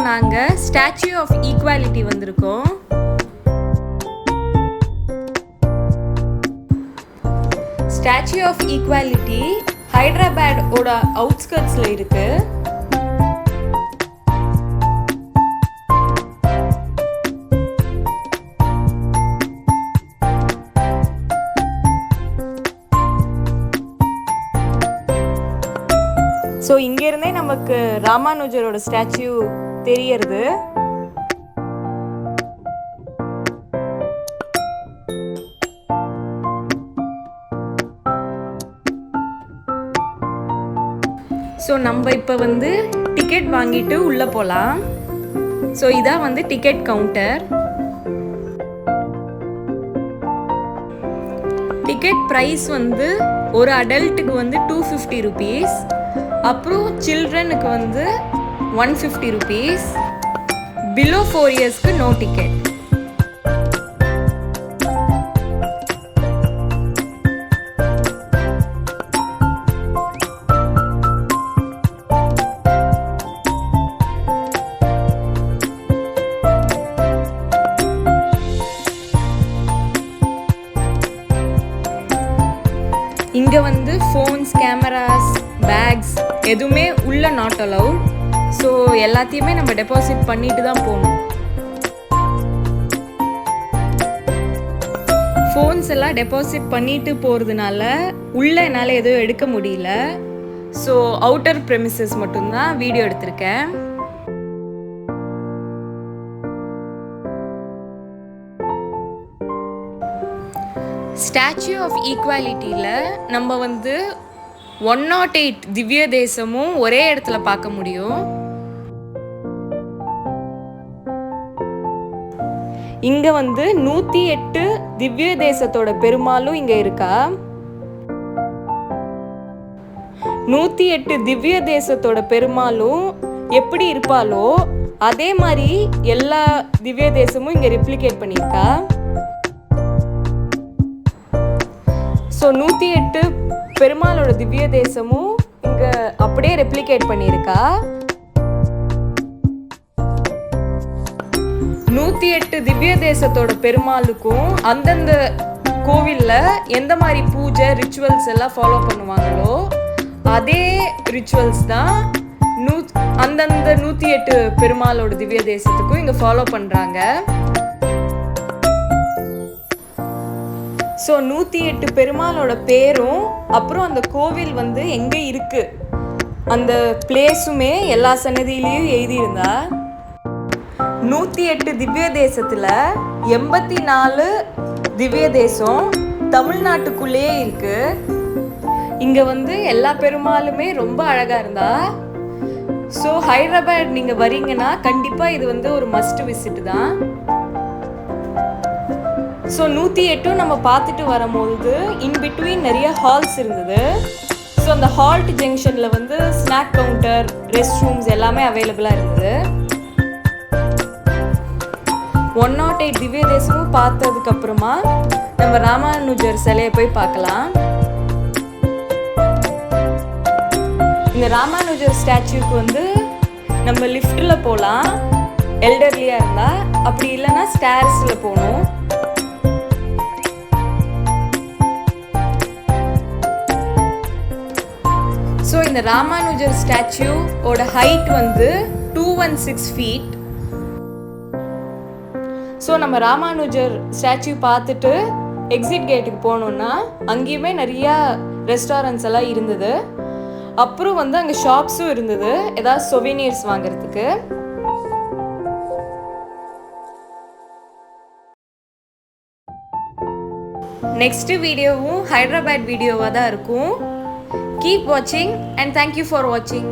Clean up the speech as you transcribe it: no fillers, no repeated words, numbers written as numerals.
நாங்கள் statue of equality வந்திருக்கோம். Statue of equality ஹைதராபாடோட அவுட்ஸ்கர்ட்ஸில் இருக்கு. ஸோ இங்கேருந்தே நமக்கு ராமானுஜரோட ஸ்டாச்சு தெரியறது. ஸோ நம்ம இப்போ வந்து டிக்கெட் வாங்கிட்டு உள்ளே போகலாம். ஸோ இதான் வந்து டிக்கெட் கவுண்டர். டிக்கெட் ப்ரைஸ் வந்து ஒரு அடல்ட்டுக்கு வந்து 250 rupees, அப்புறம் சில்ட்ரனுக்கு வந்து 150 rupees, பிலோ 4 yearsக்கு நோ டிக்கெட். இங்கே வந்து ஃபோன்ஸ், கேமராஸ், பேக்ஸ் எதுவுமே உள்ள நாட் அலவுட். ஸோ எல்லாத்தையுமே நம்ம டெபாசிட் பண்ணிட்டு தான் போகணும். ஃபோன்ஸ் எல்லாம் டெபாசிட் பண்ணிட்டு போகிறதுனால உள்ள என்னால் எதுவும் எடுக்க முடியல. ஸோ அவுட்டர் ப்ரெமிசஸ் மட்டும்தான் வீடியோ எடுத்திருக்கேன். ஸ்டாச்சு ஆஃப் ஈக்வாலிட்டியில் நம்ம வந்து 108 திவ்ய தேசமும் ஒரே இடத்துல பார்க்க முடியும். இங்கே வந்து 108 திவ்ய தேசத்தோட பெருமாளும் இங்கே இருக்கா. 108 திவ்ய தேசத்தோட பெருமாளும் எப்படி இருப்பாலோ அதே மாதிரி எல்லா திவ்ய தேசமும் இங்கே ரெப்ளிகேட் பண்ணியிருக்கா. ஸோ 108 பெருமாளோட திவ்ய தேசமும் இங்கே அப்படியே ரெப்ளிகேட் பண்ணியிருக்கா. 108 திவ்ய தேசத்தோட பெருமாளுக்கும் அந்தந்த கோவிலில் எந்த மாதிரி பூஜை ரிச்சுவல்ஸ் எல்லாம் ஃபாலோ பண்ணுவாங்களோ அதே ரிச்சுவல்ஸ் தான் அந்தந்த 108 பெருமாளோட திவ்ய தேசத்துக்கும் இங்கே ஃபாலோ பண்ணுறாங்க. ஸோ 108 பெருமாளோட பேரும் அப்புறம் அந்த கோவில் வந்து எங்கே இருக்கு அந்த பிளேஸுமே எல்லா சன்னதியிலையும் எழுதியிருந்தா. 108 திவ்ய தேசத்தில் 84 திவ்ய தேசம் தமிழ்நாட்டுக்குள்ளேயே இருக்கு. இங்கே வந்து எல்லா பெருமாளுமே ரொம்ப அழகாக இருந்தா. ஸோ ஹைதராபாத் நீங்கள் வரீங்கன்னா கண்டிப்பாக இது வந்து ஒரு மஸ்ட் விசிட் தான். ஸோ 108 நம்ம பார்த்துட்டு வரும்போது இன்பிட்வீன் நிறைய ஹால்ஸ் இருந்தது. ஸோ அந்த ஹால்ட் ஜங்ஷனில் வந்து ஸ்நாக் கவுண்டர், ரெஸ்ட் ரூம்ஸ் எல்லாமே அவைலபிளாக இருந்தது. 108 திவ்ய தேசமும் பார்த்ததுக்கப்புறமா நம்ம ராமானுஜர் சிலையை போய் பார்க்கலாம். இந்த ராமானுஜர் ஸ்டாச்சுக்கு வந்து நம்ம லிஃப்ட்டில் போகலாம் எல்டர்லியாக இருந்தால், அப்படி இல்லைன்னா ஸ்டேர்ஸில் போகணும். ஸோ இந்த ராமானுஜர் ஸ்டாச்சுவோட ஹைட் வந்து 216 feet. ஸோ நம்ம ராமானுஜர் ஸ்டாச்சு பார்த்துட்டு எக்ஸிட் கேட்டுக்கு போனோம்னா அங்கேயுமே நிறையா ரெஸ்டாரண்ட்ஸ் எல்லாம் இருந்தது. அப்புறம் வந்து அங்கே ஷாப்ஸும் இருந்தது ஏதாவது சொவினியர்ஸ் வாங்கிறதுக்கு. நெக்ஸ்ட் வீடியோவும் ஹைதராபாத் வீடியோவாக தான் இருக்கும். Keep watching and thank you for watching.